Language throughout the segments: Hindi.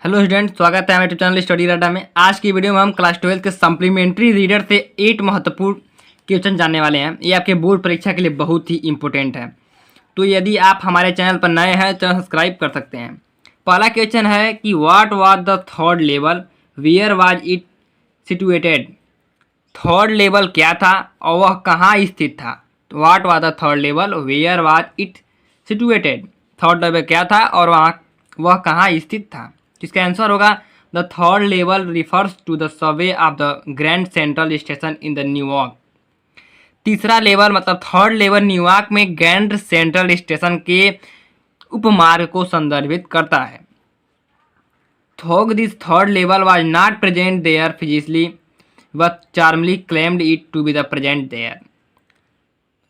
हेलो स्टूडेंट, स्वागत है हमारे चैनल स्टडी अड्डा में। आज की वीडियो में हम क्लास 12 के सप्लीमेंट्री रीडर से 8 महत्वपूर्ण क्वेश्चन जानने वाले हैं। ये आपके बोर्ड परीक्षा के लिए बहुत ही इंपॉर्टेंट है, तो यदि आप हमारे चैनल पर नए हैं तो सब्सक्राइब कर सकते हैं। पहला क्वेश्चन है कि what was the third level, where was it situated. Third level क्या था और वह कहाँ स्थित था। What was the third level, where was it situated. Third level क्या था और वह कहाँ स्थित था। इसका आंसर होगा the third level refers to the subway of the grand central station in the New York. तीसरा लेवल मतलब थर्ड लेवल न्यूयॉर्क में ग्रैंड सेंट्रल स्टेशन के उपमार्ग को संदर्भित करता है। Though this third level was not present there physically but Charley claimed it to be the present there.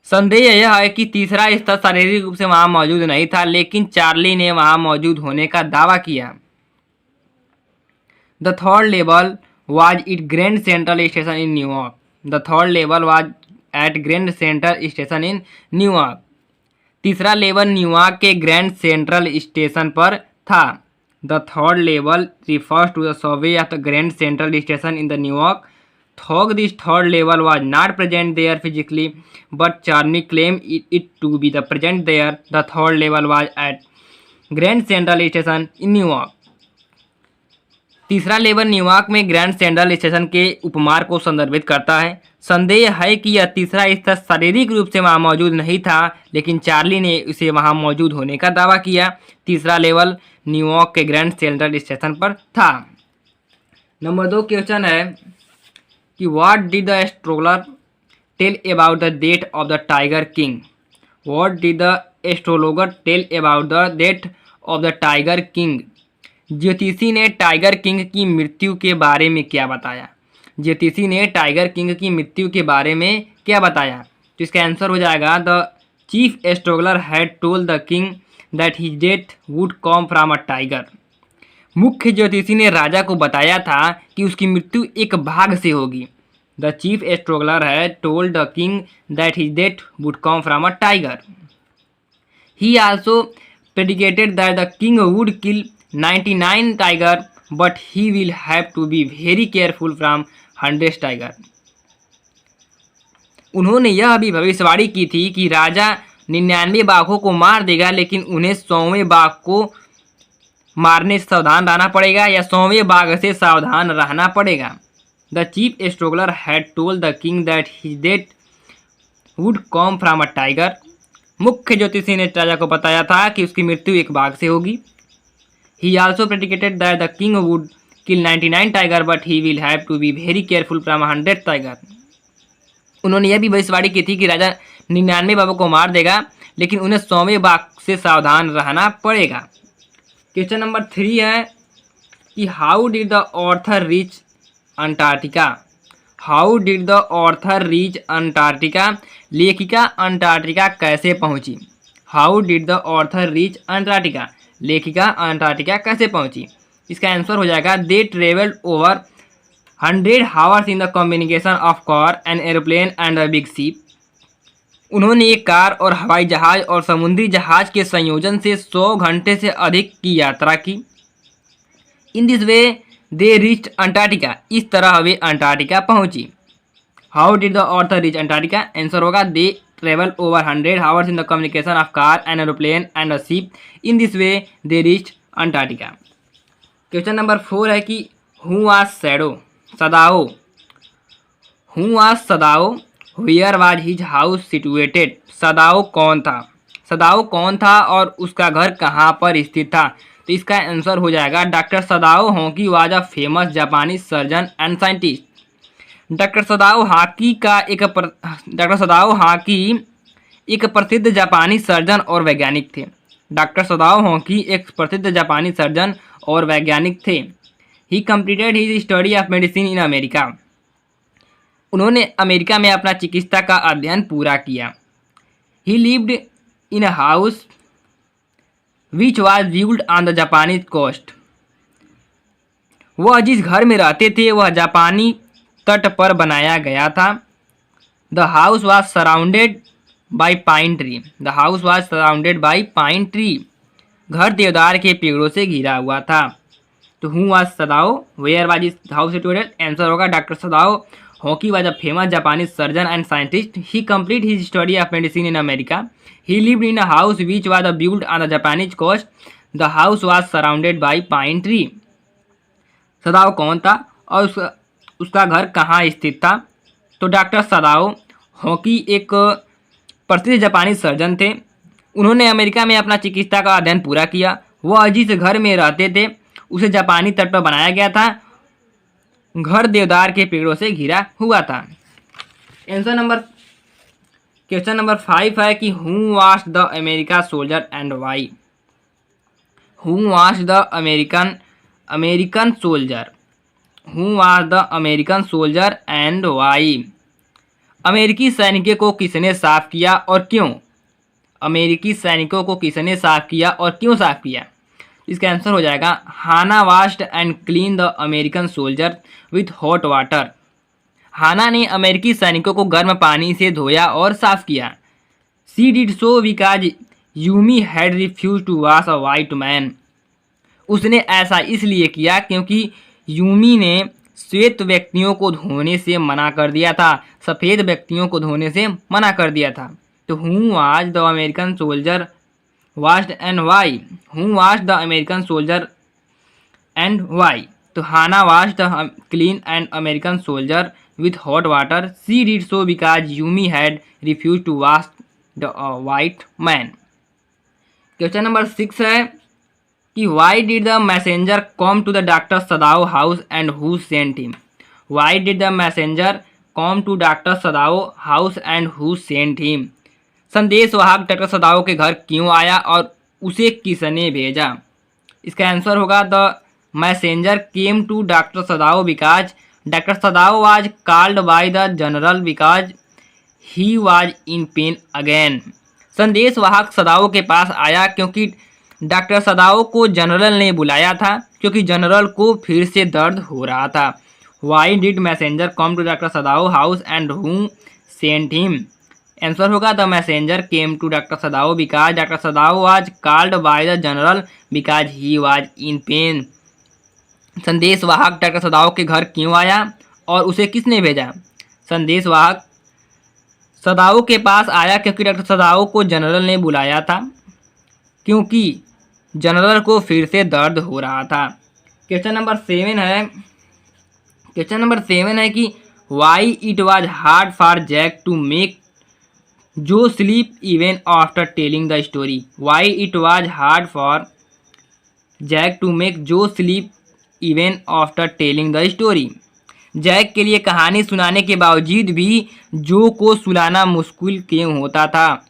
संदेह यह है कि तीसरा स्तर शारीरिक रूप से वहां मौजूद नहीं था, लेकिन चार्ली ने वहां मौजूद होने का दावा किया। The third level was at Grand Central Station in New York. The third level was at Grand Central Station in New York. तीसरा लेवल न्यूयॉर्क के ग्रैंड सेंट्रल स्टेशन पर था। The third level refers to the subway of the Grand Central Station in the New York. Though this third level was not present there physically, but Charney claimed it to be the present there. The third level was at Grand Central Station in New York. तीसरा लेवल न्यूयॉर्क में ग्रैंड सेंट्रल स्टेशन के उपमार्ग को संदर्भित करता है। संदेह है कि यह तीसरा स्तर शारीरिक रूप से वहां मौजूद नहीं था, लेकिन चार्ली ने उसे वहां मौजूद होने का दावा किया। तीसरा लेवल न्यूयॉर्क के ग्रैंड सेंट्रल स्टेशन पर था। नंबर 2 क्वेश्चन है कि what did the astrologer tell about the death of the tiger king. What did the astrologer tell about the death of the tiger king. ज्योतिषी ने टाइगर किंग की मृत्यु के बारे में क्या बताया। ज्योतिषी ने टाइगर किंग की मृत्यु के बारे में क्या बताया। तो इसका आंसर हो जाएगा the chief astrologer had told the king that his death would come from a tiger. मुख्य ज्योतिषी ने राजा को बताया था कि उसकी मृत्यु एक बाघ से होगी। The chief astrologer had told the king that his death would come from a tiger. He also predicted that the king would kill 99 tiger, but he will have to be very careful from 100 tiger. उन्होंने यह भी भविष्यवाणी की थी कि राजा 99 बाघों को मार देगा, लेकिन उन्हें 100वें बाघ को मारने से सावधान रहना पड़ेगा या 100वें बाघ से सावधान रहना पड़ेगा। The chief astrologer had told the king that his death would come from a tiger. मुख्य ज्योतिषी ने राजा को बताया था कि उसकी मृत्यु एक बाघ से होगी। He also predicated that the king would kill 99 tiger, but he will have to be very careful from 100 tiger. उन्होंने यह भी भविष्यवाणी की थी कि राजा 99 बाघों को मार देगा, लेकिन उन्हें 100वें बाघ से सावधान रहना पड़ेगा। क्वेश्चन नंबर 3 है कि how did the author reach Antarctica. How did the author reach Antarctica. लेखिका अंटार्कटिका कैसे पहुंची। How did the author reach Antarctica. लेखिका अंटार्कटिका कैसे पहुंची। इसका आंसर हो जाएगा they travelled over 100 hours in the combination of car and aeroplane and a big ship. उन्होंने एक कार और हवाई जहाज और समुद्री जहाज के संयोजन से 100 घंटे से अधिक की यात्रा की। In this way they reached Antarctica. इस तरह वे अंटार्कटिका पहुंची। How did the author reach Antarctica. Answer होगा they travel over 100 hours in the communication of car, an aeroplane and a ship. In this way they reached Antarctica. Question number 4 है कि who was Sado? Sadao. Who was Sadao? Where was his house situated? सदाओ कौन था। सदाओ कौन था और उसका घर कहाँ पर स्थित था। तो इसका आंसर हो जाएगा doctor Sadao hockey was a famous Japanese surgeon and scientist. Doctor Sadao hockey एक प्रसिद्ध जापानी सर्जन और वैज्ञानिक थे। डॉक्टर सदाओ हाकी एक प्रसिद्ध जापानी सर्जन और वैज्ञानिक थे। He completed his study of medicine in America. उन्होंने अमेरिका में अपना चिकित्सा का अध्ययन पूरा किया। He lived in a house which was built on the Japanese coast. वह जिस घर में रहते थे वह जापानी तट पर बनाया गया था। The house was surrounded by pine tree. The house was surrounded by pine tree. घर देवदार के पेड़ों से घिरा हुआ था। तो who was Sadao, where was his house situated, answer होगा doctor Sadao Hoki was a famous Japanese surgeon and scientist, he complete his study of medicine in America, he lived in a house which was built on the Japanese coast, the house was surrounded by pine tree. Sadao कौन था और उसका घर कहाँ स्थित था? तो डॉक्टर सदाओ हॉकी एक प्रसिद्ध जापानी सर्जन थे। उन्होंने अमेरिका में अपना चिकित्सा का अध्ययन पूरा किया। वह जिस घर में रहते थे उसे जापानी तट पर बनाया गया था। घर देवदार के पेड़ों से घिरा हुआ था। क्वेश्चन नंबर 5 है कि who was the America soldier and why. Who was the American soldier, who was the American soldier and why. अमेरिकी सैनिकों को किसने साफ किया और क्यों? अमेरिकी सैनिकों को किसने साफ किया और क्यों साफ किया? इसका आंसर हो जाएगा Hana washed and clean the American soldier with hot water. Hana ने अमेरिकी सैनिकों को गर्म पानी से धोया और साफ किया। She did so because Yumi had refuse to wash a white man. उसने ऐसा इसलिए किया क्योंकि यूमी ने श्वेत व्यक्तियों को धोने से मना कर दिया था, सफ़ेद व्यक्तियों को धोने से मना कर दिया था। तो who was the American soldier washed and why, who was the American soldier and why. तो Hana was the clean and American soldier with hot water, she did so because Yumi had refuse to wash the white man. Question number 6 है कि why did the messenger come to the doctor Sadao house and who sent him. Why did the messenger come to doctor Sadao house and who sent him. संदेशवाहक डॉक्टर सदाओ के घर क्यों आया और उसे किसने भेजा? इसका आंसर होगा the messenger came to doctor Sadao because doctor Sadao was called by the general because he was in pain again. संदेशवाहक सदाओ के पास आया क्योंकि डॉक्टर सदाओ को जनरल ने बुलाया था, क्योंकि जनरल को फिर से दर्द हो रहा था। Why did messenger come to doctor Sadao house and who sent him. Answer होगा the messenger came to doctor Sadao because doctor Sadao was called by the general because he was in pain. संदेशवाहक डॉक्टर सदाओ के घर क्यों आया और उसे किसने भेजा? संदेशवाहक सदाओ के पास आया क्योंकि डॉक्टर सदाओ को जनरल ने बुलाया था, क्योंकि जनरल को फिर से दर्द हो रहा था। क्वेश्चन नंबर 7 है कि why it was hard for Jack to make Jo sleep even after telling the story. Why it was hard for Jack to make Jo sleep even after telling the story. Jack के लिए कहानी सुनाने के बावजूद भी जो को सुलाना मुश्किल क्यों होता था?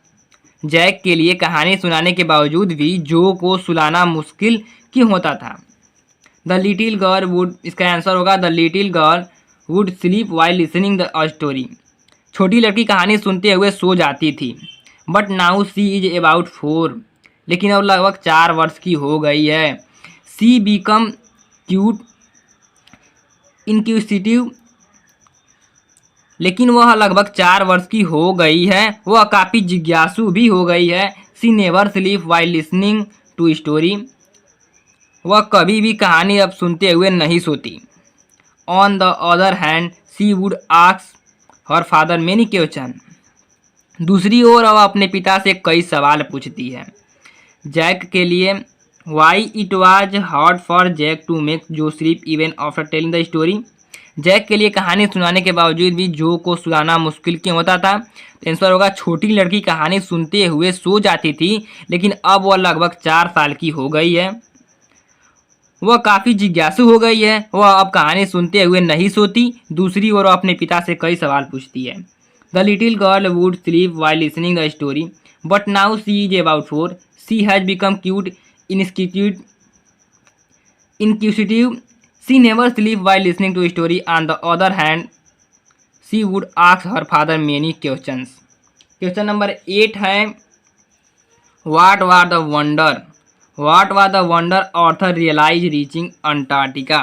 जैक के लिए कहानी सुनाने के बावजूद भी जो को सुलाना मुश्किल क्यों होता था? द लिटिल गर्ल वुड, इसका आंसर होगा the little girl would sleep while listening the story. छोटी लड़की कहानी सुनते हुए सो जाती थी। But now she is about 4, लेकिन अब लगभग 4 वर्ष की हो गई है। सी बिकम क्यूट इनक्यूसिटिव, लेकिन वह लगभग 4 वर्ष की हो गई है। वह काफ़ी जिज्ञासु भी हो गई है। She never sleep while listening to story, वह कभी भी कहानी अब सुनते हुए नहीं सोती। On the other hand she would ask her father many question, दूसरी ओर वह अपने पिता से कई सवाल पूछती है। जैक के लिए why it was hard for Jack to make Jo sleep even after telling the story. Jack के लिए कहानी सुनाने के बावजूद भी जो को सुनाना मुश्किल क्यों होता था? तो आंसर होगा छोटी लड़की कहानी सुनते हुए सो जाती थी, लेकिन अब वह लगभग 4 साल की हो गई है। वह काफ़ी जिज्ञासु हो गई है। वह अब कहानी सुनते हुए नहीं सोती। दूसरी ओर वह अपने पिता से कई सवाल पूछती है। The little girl would sleep while listening the story, but now she is about 4, she has become cute inquisitive, she never sleep while listening to story. On the other hand she would ask her father many questions. Question number 8 है what was the wonder, what was the wonder author realise reaching Antarctica.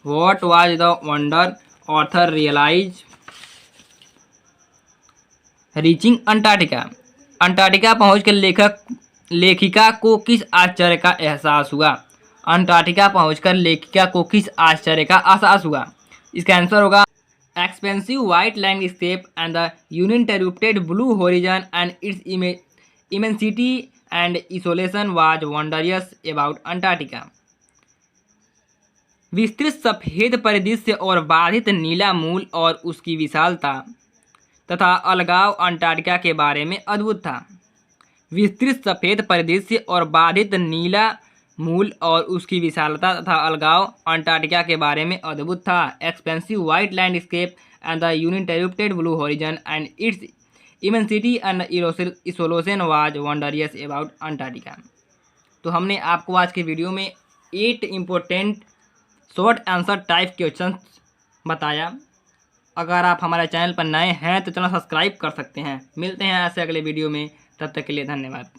What was the wonder author realise reaching Antarctica. Antarctica पहुंचकर लेखिका को किस आश्चर्य का एहसास हुआ? अंटार्कटिका पहुंचकर लेखिका को किस आश्चर्य का एहसास हुआ? इसका आंसर होगा expensive white landscape and the uninterrupted blue horizon and it's immensity and isolation was wondrous about Antarctica. विस्तृत सफेद परिदृश्य और बाधित नीला मूल और उसकी विशालता तथा अलगाव अंटार्कटिका के बारे में अद्भुत था। विस्तृत सफेद परिदृश्य और बाधित नीला मूल और उसकी विशालता तथा अलगाव अंटार्कटिका के बारे में अद्भुत था। Expensive white landscape and the uninterrupted blue horizon and it's immensity and isolation was wondrous about Antarctica. तो हमने आपको आज के वीडियो में 8 important short answer type question बताया। अगर आप हमारे चैनल पर नए हैं तो चैनल सब्सक्राइब कर सकते हैं। मिलते हैं ऐसे अगले वीडियो में, तब तक के लिए धन्यवाद।